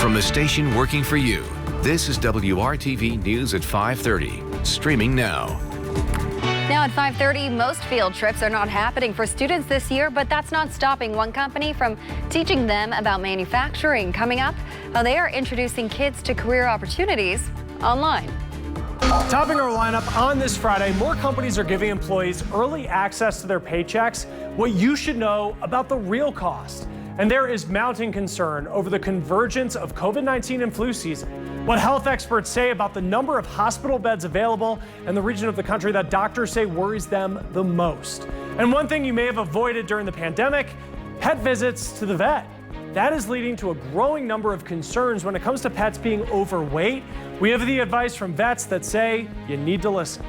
From the station working for you, this is WRTV News at 5:30, streaming now. Now at 5:30, most field trips are not happening for students this year, but that's not stopping one company from teaching them about manufacturing. Coming up, how they are introducing kids to career opportunities online. Topping our lineup on this Friday, more companies are giving employees early access to their paychecks, what you should know about the real cost. And there is mounting concern over the convergence of COVID-19 and flu season. What health experts say about the number of hospital beds available and the region of the country that doctors say worries them the most. And one thing you may have avoided during the pandemic, pet visits to the vet. That is leading to a growing number of concerns when it comes to pets being overweight. We have the advice from vets that say you need to listen.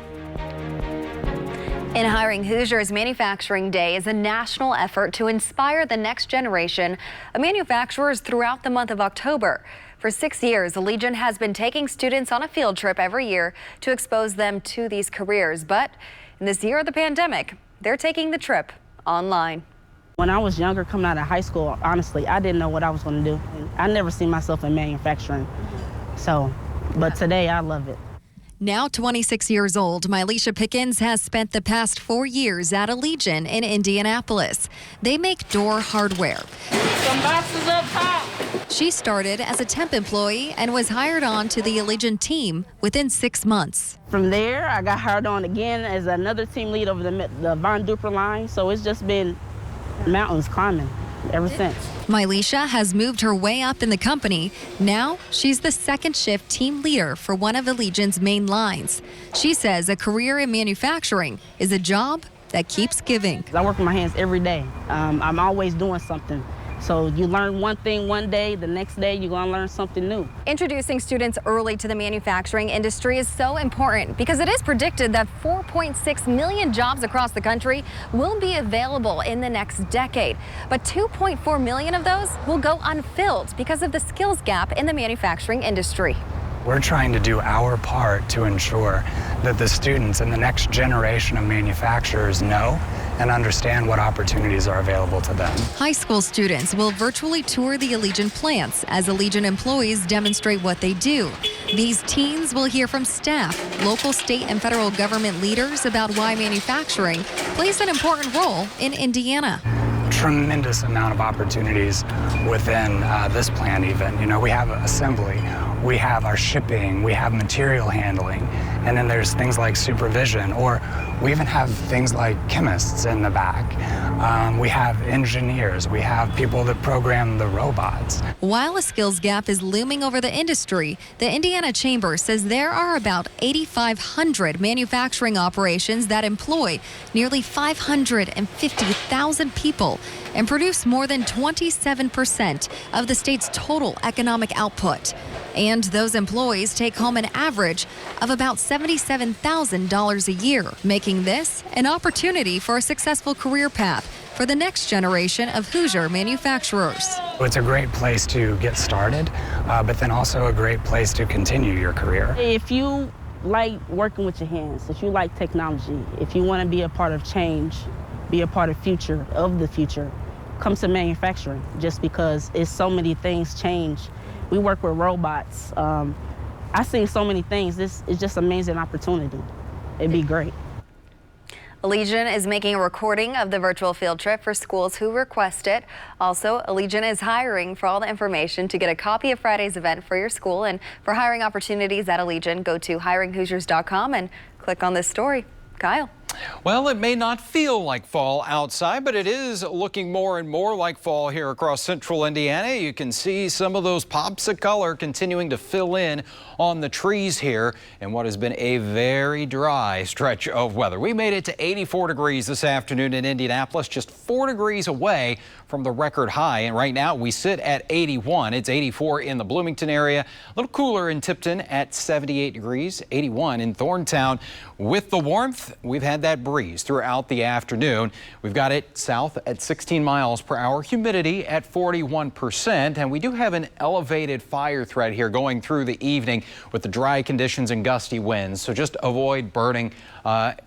In Hiring Hoosiers, Manufacturing Day is a national effort to inspire the next generation of manufacturers throughout the month of October. For 6 years, Allegiant has been taking students on a field trip every year to expose them to these careers. But in this year of the pandemic, they're taking the trip online. When I was younger, coming out of high school, honestly, I didn't know what I was going to do. I never seen myself in manufacturing. But today I love it. Now 26 years old, Mylisha Pickens has spent the past 4 years at Allegiant in Indianapolis. They make door hardware. Some boxes up top. She started as a temp employee and was hired on to the Allegiant team within 6 months. From there, I got hired on again as another team lead over the Von Duper line. So it's just been mountains climbing ever since. Mylisha has moved her way up in the company. Now she's the second shift team leader for one of Allegiant's main lines. She says a career in manufacturing is a job that keeps giving. I work with my hands every day. I'm always doing something. So you learn one thing one day, the next day you're going to learn something new. Introducing students early to the manufacturing industry is so important because it is predicted that 4.6 million jobs across the country will be available in the next decade. But 2.4 million of those will go unfilled because of the skills gap in the manufacturing industry. We're trying to do our part to ensure that the students and the next generation of manufacturers know and understand what opportunities are available to them. High school students will virtually tour the Allegiant plants as Allegiant employees demonstrate what they do. These teens will hear from staff, local, state, and federal government leaders about why manufacturing plays an important role in Indiana. Tremendous amount of opportunities within this plant even. You know, we have assembly, we have our shipping, we have material handling, and then there's things like supervision, or we even have things like chemists in the back. We have engineers, we have people that program the robots. While a skills gap is looming over the industry, the Indiana Chamber says there are about 8,500 manufacturing operations that employ nearly 550,000 people and produce more than 27% of the state's total economic output. And those employees take home an average of about $77,000 a year, making this an opportunity for a successful career path for the next generation of Hoosier manufacturers. It's a great place to get started, but then also a great place to continue your career. If you like working with your hands, if you like technology, if you want to be a part of change, be a part of the future, come to manufacturing just because it's so many things change. We work with robots. I've seen so many things. This is just an amazing opportunity. It'd be great. Allegiant is making a recording of the virtual field trip for schools who request it. Also, Allegiant is hiring. For all the information to get a copy of Friday's event for your school and for hiring opportunities at Allegiant, go to hiringhoosiers.com and click on this story. Kyle. Well, it may not feel like fall outside, but it is looking more and more like fall here across central Indiana. You can see some of those pops of color continuing to fill in on the trees here in what has been a very dry stretch of weather. We made it to 84 degrees this afternoon in Indianapolis, just 4 degrees away from the record high. And right now we sit at 81. It's 84 in the Bloomington area, a little cooler in Tipton at 78 degrees, 81 in Thorntown. With the warmth, we've had that breeze throughout the afternoon. We've got it south at 16 miles per hour, humidity at 41%, and we do have an elevated fire threat here going through the evening with the dry conditions and gusty winds. So just avoid burning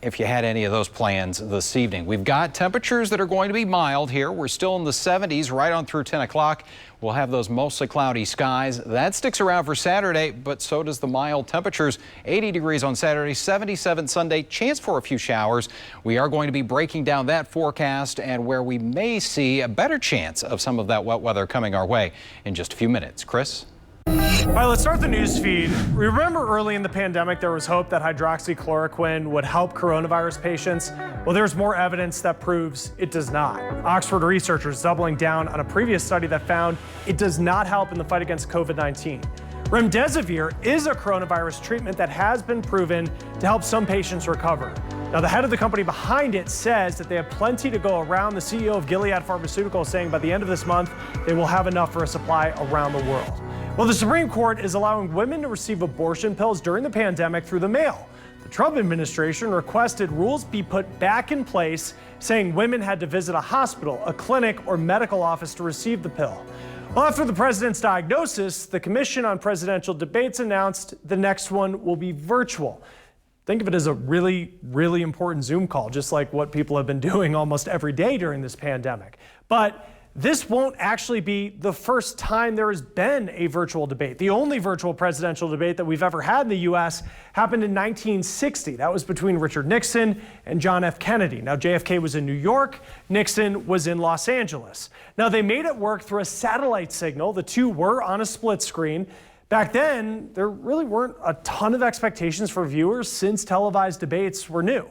if you had any of those plans this evening. We've got temperatures that are going to be mild here. We're still in the 70s right on through 10 o'clock. We'll have those mostly cloudy skies. That sticks around for Saturday, but so does the mild temperatures. 80 degrees on Saturday, 77 Sunday, chance for a few showers. We are going to be breaking down that forecast and where we may see a better chance of some of that wet weather coming our way in just a few minutes. Chris? All right, let's start the news feed. Remember early in the pandemic, there was hope that hydroxychloroquine would help coronavirus patients. Well, there's more evidence that proves it does not. Oxford researchers doubling down on a previous study that found it does not help in the fight against COVID-19. Remdesivir is a coronavirus treatment that has been proven to help some patients recover. Now, the head of the company behind it says that they have plenty to go around. The CEO of Gilead Pharmaceuticals saying by the end of this month, they will have enough for a supply around the world. Well, the Supreme Court is allowing women to receive abortion pills during the pandemic through the mail. The Trump administration requested rules be put back in place, saying women had to visit a hospital, a clinic, or medical office to receive the pill. Well, after the president's diagnosis, the Commission on Presidential Debates announced the next one will be virtual. Think of it as a really, really important Zoom call, just like what people have been doing almost every day during this pandemic. But this won't actually be the first time there has been a virtual debate. The only virtual presidential debate that we've ever had in the U.S. happened in 1960. That was between Richard Nixon and John F. Kennedy. Now, JFK was in New York, Nixon was in Los Angeles. Now, they made it work through a satellite signal. The two were on a split screen. Back then, there really weren't a ton of expectations for viewers since televised debates were new.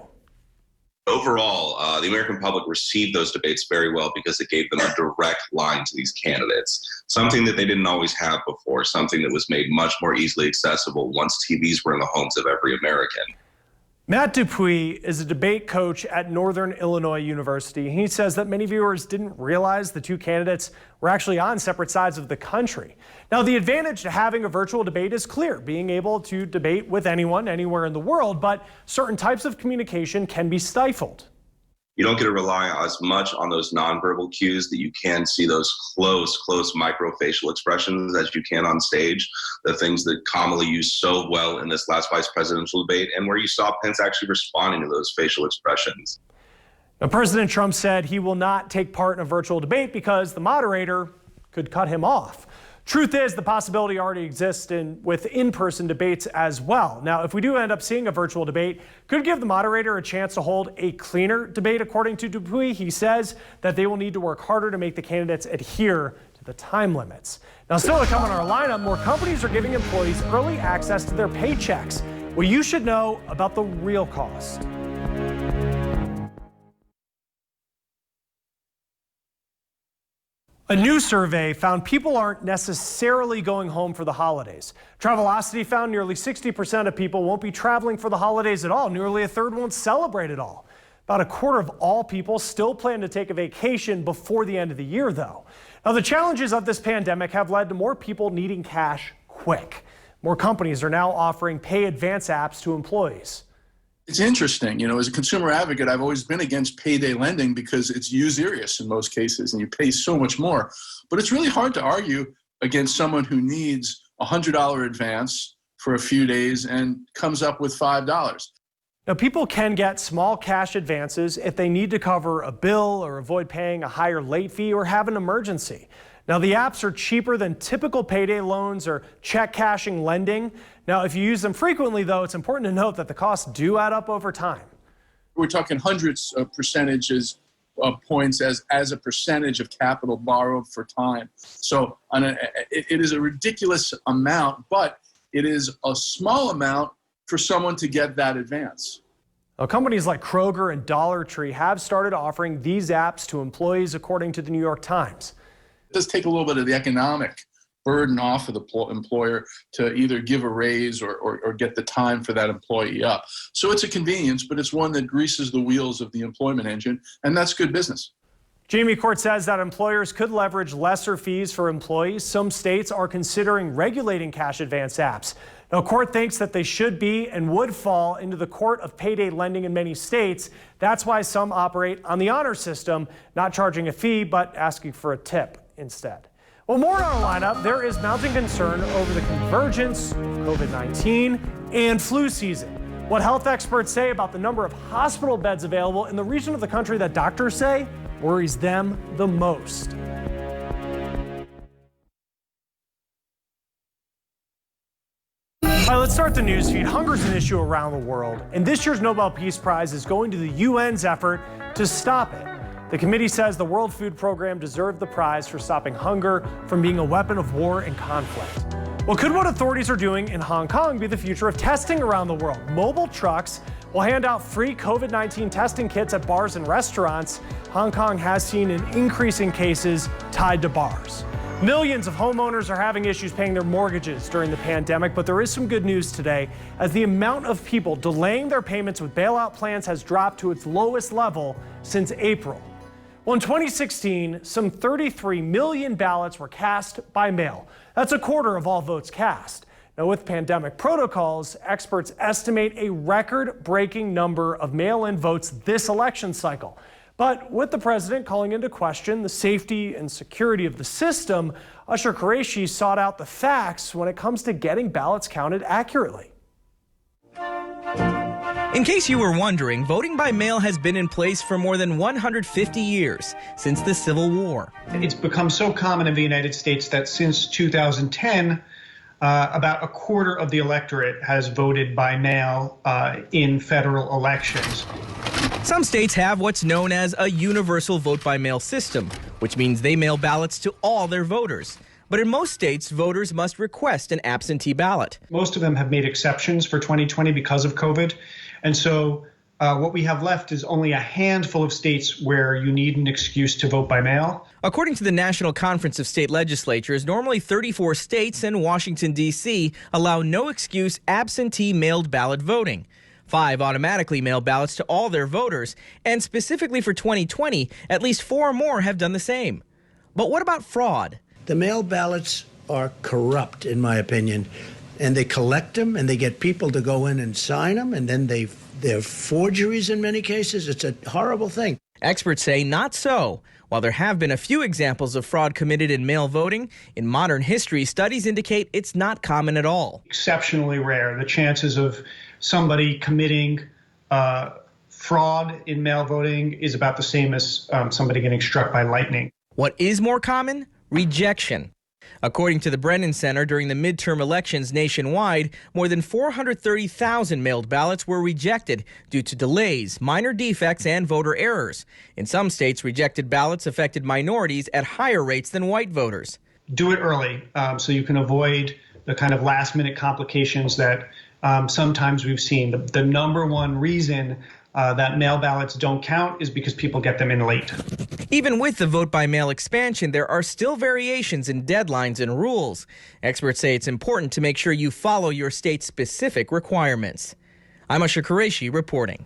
Overall, the American public received those debates very well because it gave them a direct line to these candidates, something that they didn't always have before, something that was made much more easily accessible once TVs were in the homes of every American. Matt Dupuy is a debate coach at Northern Illinois University. He says that many viewers didn't realize the two candidates were actually on separate sides of the country. Now, the advantage to having a virtual debate is clear, being able to debate with anyone, anywhere in the world, but certain types of communication can be stifled. You don't get to rely as much on those nonverbal cues that you can see those close microfacial expressions as you can on stage, the things that Kamala used so well in this last vice presidential debate, and where you saw Pence actually responding to those facial expressions. Now, President Trump said he will not take part in a virtual debate because the moderator could cut him off. Truth is, the possibility already exists with in-person debates as well. Now, if we do end up seeing a virtual debate, could give the moderator a chance to hold a cleaner debate, according to Dupuy. He says that they will need to work harder to make the candidates adhere to the time limits. Now, still to come on our lineup, more companies are giving employees early access to their paychecks. What you should know about the real cost. A new survey found people aren't necessarily going home for the holidays. Travelocity found nearly 60% of people won't be traveling for the holidays at all. Nearly a third won't celebrate at all. About a quarter of all people still plan to take a vacation before the end of the year, though. Now, the challenges of this pandemic have led to more people needing cash quick. More companies are now offering pay advance apps to employees. It's interesting, as a consumer advocate, I've always been against payday lending because it's usurious in most cases and you pay so much more. But it's really hard to argue against someone who needs a $100 advance for a few days and comes up with $5. Now, people can get small cash advances if they need to cover a bill or avoid paying a higher late fee or have an emergency. Now, the apps are cheaper than typical payday loans or check cashing lending. Now, if you use them frequently, though, it's important to note that the costs do add up over time. We're talking hundreds of percentages of points as a percentage of capital borrowed for time. So it is a ridiculous amount, but it is a small amount for someone to get that advance. Now, companies like Kroger and Dollar Tree have started offering these apps to employees, according to the New York Times. It does take a little bit of the economic burden off of the employer to either give a raise or get the time for that employee up. So it's a convenience, but it's one that greases the wheels of the employment engine, and that's good business. Jamie Court says that employers could leverage lesser fees for employees. Some states are considering regulating cash advance apps. Now, Court thinks that they should be and would fall into the court of payday lending in many states. That's why some operate on the honor system, not charging a fee, but asking for a tip instead. Well, more on our lineup. There is mounting concern over the convergence of COVID-19 and flu season. What health experts say about the number of hospital beds available in the region of the country that doctors say worries them the most. All right, let's start the news feed. Hunger is an issue around the world, and this year's Nobel Peace Prize is going to the UN's effort to stop it. The committee says the World Food Program deserved the prize for stopping hunger from being a weapon of war and conflict. Well, could what authorities are doing in Hong Kong be the future of testing around the world? Mobile trucks will hand out free COVID-19 testing kits at bars and restaurants. Hong Kong has seen an increase in cases tied to bars. Millions of homeowners are having issues paying their mortgages during the pandemic, but there is some good news today as the amount of people delaying their payments with bailout plans has dropped to its lowest level since April. Well, in 2016, some 33 million ballots were cast by mail. That's a quarter of all votes cast. Now, with pandemic protocols, experts estimate a record-breaking number of mail-in votes this election cycle. But with the president calling into question the safety and security of the system, Usher Qureshi sought out the facts when it comes to getting ballots counted accurately. In case you were wondering, voting by mail has been in place for more than 150 years, since the Civil War. It's become so common in the United States that since 2010, about a quarter of the electorate has voted by mail in federal elections. Some states have what's known as a universal vote-by-mail system, which means they mail ballots to all their voters. But in most states, voters must request an absentee ballot. Most of them have made exceptions for 2020 because of COVID. And so what we have left is only a handful of states where you need an excuse to vote by mail. According to the National Conference of State Legislatures, normally 34 states and Washington, D.C. allow no excuse absentee mailed ballot voting. 5 automatically mail ballots to all their voters, and specifically for 2020, at least 4 more have done the same. But what about fraud? The mail ballots are corrupt, in my opinion, and they collect them and they get people to go in and sign them, and then they're forgeries in many cases. It's a horrible thing. Experts say not so. While there have been a few examples of fraud committed in mail voting, in modern history, studies indicate it's not common at all. Exceptionally rare. The chances of somebody committing fraud in mail voting is about the same as somebody getting struck by lightning. What is more common? Rejection. According to the Brennan Center, during the midterm elections nationwide, more than 430,000 mailed ballots were rejected due to delays, minor defects, and voter errors. In some states, rejected ballots affected minorities at higher rates than white voters. Do it early so you can avoid the kind of last-minute complications that sometimes we've seen. The number one reason that mail ballots don't count is because people get them in late. Even with the vote-by-mail expansion, there are still variations in deadlines and rules. Experts say it's important to make sure you follow your state's specific requirements. I'm Usher Qureshi reporting.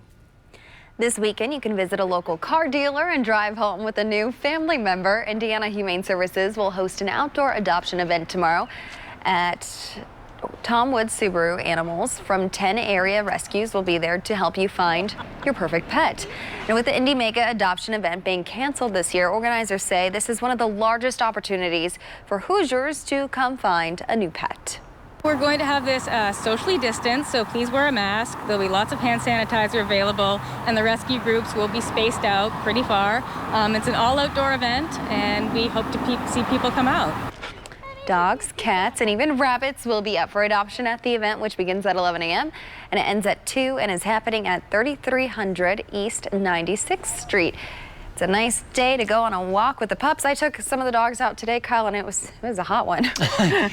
This weekend, you can visit a local car dealer and drive home with a new family member. Indiana Humane Services will host an outdoor adoption event tomorrow at Tom Woods Subaru. Animals from 10 area rescues will be there to help you find your perfect pet. And with the Indy Mega adoption event being canceled this year, organizers say this is one of the largest opportunities for Hoosiers to come find a new pet. We're going to have this socially distanced, so please wear a mask. There'll be lots of hand sanitizer available, and the rescue groups will be spaced out pretty far. It's an all-outdoor event, and we hope to see people come out. Dogs, cats, and even rabbits will be up for adoption at the event, which begins at 11 a.m. and it ends at 2 and is happening at 3300 East 96th Street. It's a nice day to go on a walk with the pups. I took some of the dogs out today, Kyle, and it was a hot one.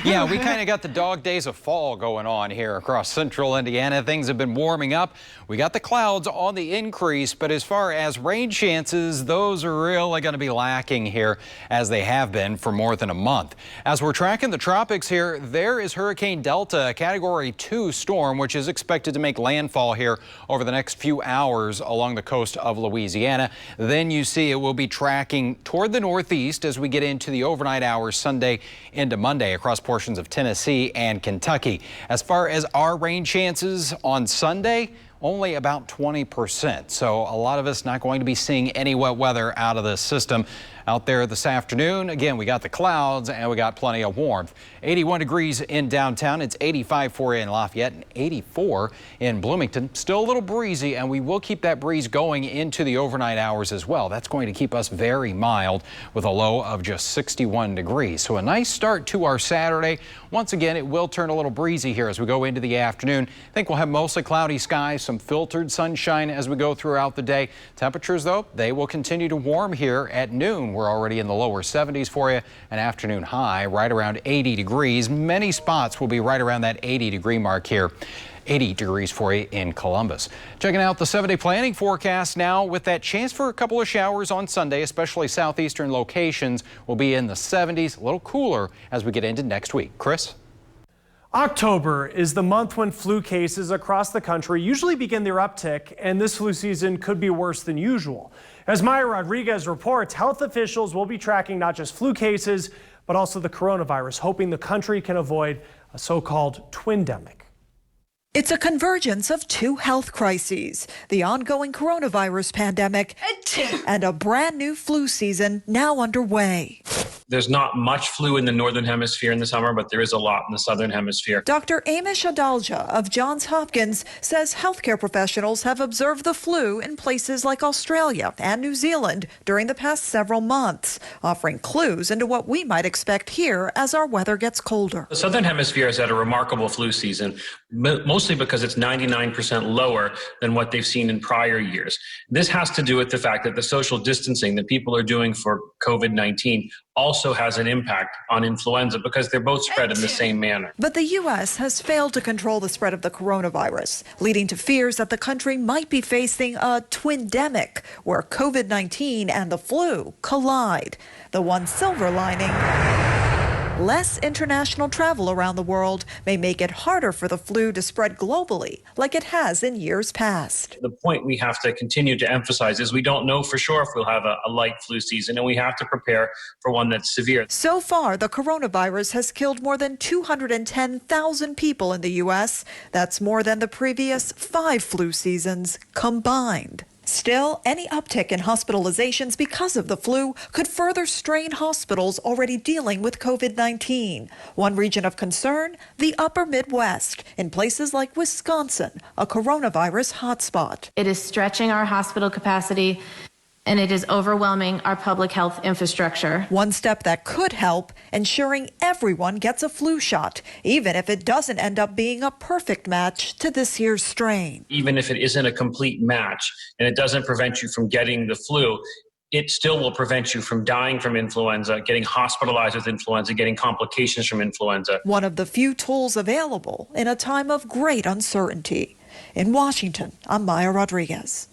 Yeah, we kind of got the dog days of fall going on here across central Indiana. Things have been warming up. We got the clouds on the increase, but as far as rain chances, those are really going to be lacking here as they have been for more than a month. As we're tracking the tropics here, there is Hurricane Delta, a Category 2 storm, which is expected to make landfall here over the next few hours along the coast of Louisiana. Then you see it will be tracking toward the northeast as we get into the overnight hours Sunday into Monday across portions of Tennessee and Kentucky. As far as our rain chances on Sunday, only about 20%. So a lot of us not going to be seeing any wet weather out of this system. Out there this afternoon, again, we got the clouds and we got plenty of warmth. 81 degrees in downtown. It's 85 for you in Lafayette and 84 in Bloomington. Still a little breezy, and we will keep that breeze going into the overnight hours as well. That's going to keep us very mild with a low of just 61 degrees. So a nice start to our Saturday. Once again, it will turn a little breezy here as we go into the afternoon. I think we'll have mostly cloudy skies, some filtered sunshine as we go throughout the day. Temperatures, though, they will continue to warm here at noon. We're already in the lower 70s for you. An afternoon high right around 80 degrees. Many spots will be right around that 80-degree mark here. 80 degrees for you in Columbus. Checking out the 7-day planning forecast now with that chance for a couple of showers on Sunday, especially southeastern locations will be in the 70s, a little cooler as we get into next week. Chris? October is the month when flu cases across the country usually begin their uptick, and this flu season could be worse than usual. As Maya Rodriguez reports, health officials will be tracking not just flu cases, but also the coronavirus, hoping the country can avoid a so-called twindemic. It's a convergence of two health crises, the ongoing coronavirus pandemic and a brand new flu season now underway. There's not much flu in the northern hemisphere in the summer, but there is a lot in the southern hemisphere. Dr. Amish Adalja of Johns Hopkins says healthcare professionals have observed the flu in places like Australia and New Zealand during the past several months, offering clues into what we might expect here as our weather gets colder. The southern hemisphere has had a remarkable flu season, mostly because it's 99% lower than what they've seen in prior years. This has to do with the fact that the social distancing that people are doing for COVID-19 also has an impact on influenza because they're both spread in the same manner. But the U.S. has failed to control the spread of the coronavirus, leading to fears that the country might be facing a twindemic where COVID-19 and the flu collide. The one silver lining: less international travel around the world may make it harder for the flu to spread globally like it has in years past. The point we have to continue to emphasize is we don't know for sure if we'll have a light flu season, and we have to prepare for one that's severe. So far, the coronavirus has killed more than 210,000 people in the U.S. That's more than the previous 5 flu seasons combined. Still, any uptick in hospitalizations because of the flu could further strain hospitals already dealing with COVID-19. One region of concern, the upper Midwest, in places like Wisconsin, a coronavirus hotspot. It is stretching our hospital capacity, and it is overwhelming our public health infrastructure. One step that could help, ensuring everyone gets a flu shot, even if it doesn't end up being a perfect match to this year's strain. Even if it isn't a complete match and it doesn't prevent you from getting the flu, it still will prevent you from dying from influenza, getting hospitalized with influenza, getting complications from influenza. One of the few tools available in a time of great uncertainty. In Washington, I'm Maya Rodriguez.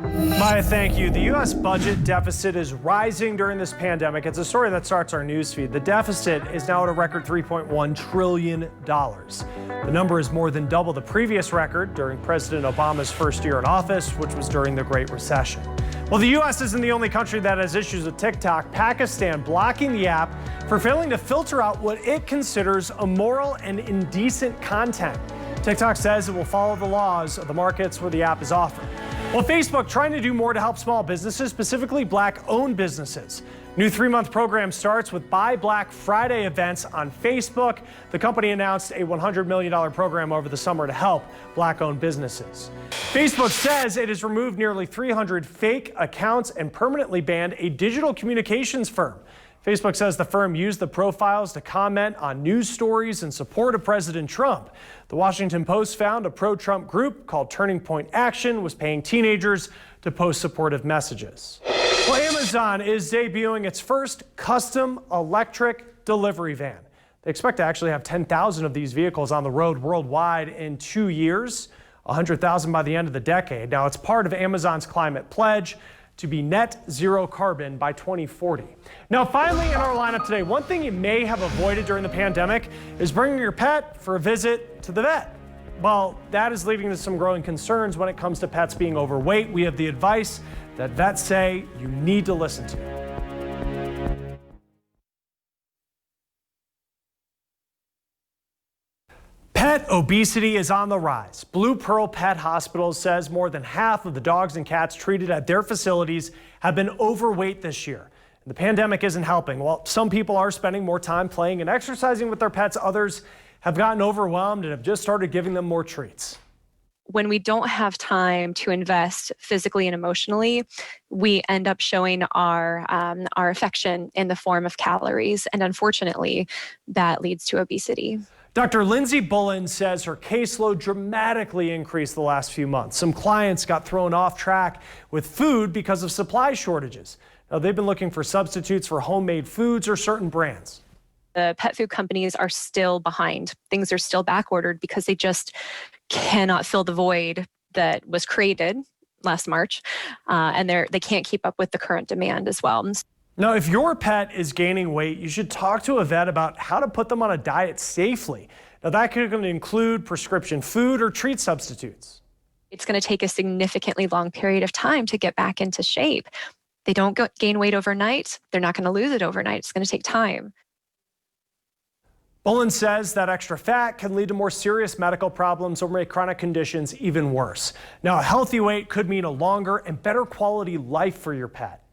Maya, thank you. The U.S. budget deficit is rising during this pandemic. It's a story that starts our newsfeed. The deficit is now at a record $3.1 trillion. The number is more than double the previous record during President Obama's first year in office, which was during the Great Recession. Well, the U.S. isn't the only country that has issues with TikTok. Pakistan blocking the app for failing to filter out what it considers immoral and indecent content. TikTok says it will follow the laws of the markets where the app is offered. Well, Facebook trying to do more to help small businesses, specifically Black-owned businesses. New 3-month program starts with Buy Black Friday events on Facebook. The company announced a $100 million program over the summer to help Black-owned businesses. Facebook says it has removed nearly 300 fake accounts and permanently banned a digital communications firm. Facebook says the firm used the profiles to comment on news stories in support of President Trump. The Washington Post found a pro-Trump group called Turning Point Action was paying teenagers to post supportive messages. Well, Amazon is debuting its first custom electric delivery van. They expect to actually have 10,000 of these vehicles on the road worldwide in 2 years, 100,000 by the end of the decade. Now, it's part of Amazon's climate pledge to be net zero carbon by 2040. Now, finally in our lineup today, one thing you may have avoided during the pandemic is bringing your pet for a visit to the vet. Well, that is leading to some growing concerns when it comes to pets being overweight. We have the advice that vets say you need to listen to. Pet obesity is on the rise. Blue Pearl Pet Hospital says more than half of the dogs and cats treated at their facilities have been overweight this year. The pandemic isn't helping. While some people are spending more time playing and exercising with their pets, others have gotten overwhelmed and have just started giving them more treats. When we don't have time to invest physically and emotionally, we end up showing our affection in the form of calories. And unfortunately, that leads to obesity. Dr. Lindsay Bullen says her caseload dramatically increased the last few months. Some clients got thrown off track with food because of supply shortages. Now, they've been looking for substitutes for homemade foods or certain brands. The pet food companies are still behind. Things are still back ordered because they just cannot fill the void that was created last March. And they can't keep up with the current demand as well. Now, if your pet is gaining weight, you should talk to a vet about how to put them on a diet safely. Now, that could include prescription food or treat substitutes. It's going to take a significantly long period of time to get back into shape. They don't gain weight overnight. They're not going to lose it overnight. It's going to take time. Bullen says that extra fat can lead to more serious medical problems or make chronic conditions even worse. Now, a healthy weight could mean a longer and better quality life for your pet.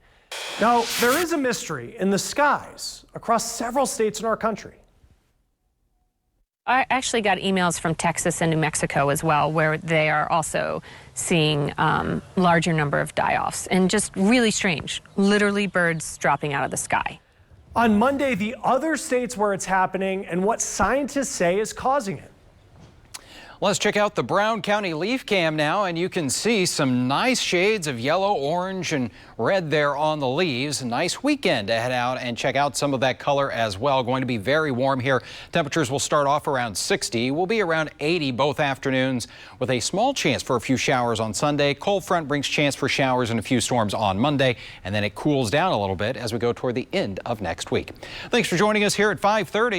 Now, there is a mystery in the skies across several states in our country. I actually got emails from Texas and New Mexico as well, where they are also seeing larger number of die-offs, and just really strange, literally birds dropping out of the sky. On Monday, the other states where it's happening and what scientists say is causing it. Let's check out the Brown County leaf cam now, and you can see some nice shades of yellow, orange, and red there on the leaves. A nice weekend to head out and check out some of that color as well. Going to be very warm here. Temperatures will start off around 60. We'll be around 80 both afternoons with a small chance for a few showers on Sunday. Cold front brings chance for showers and a few storms on Monday, and then it cools down a little bit as we go toward the end of next week. Thanks for joining us here at 5:30.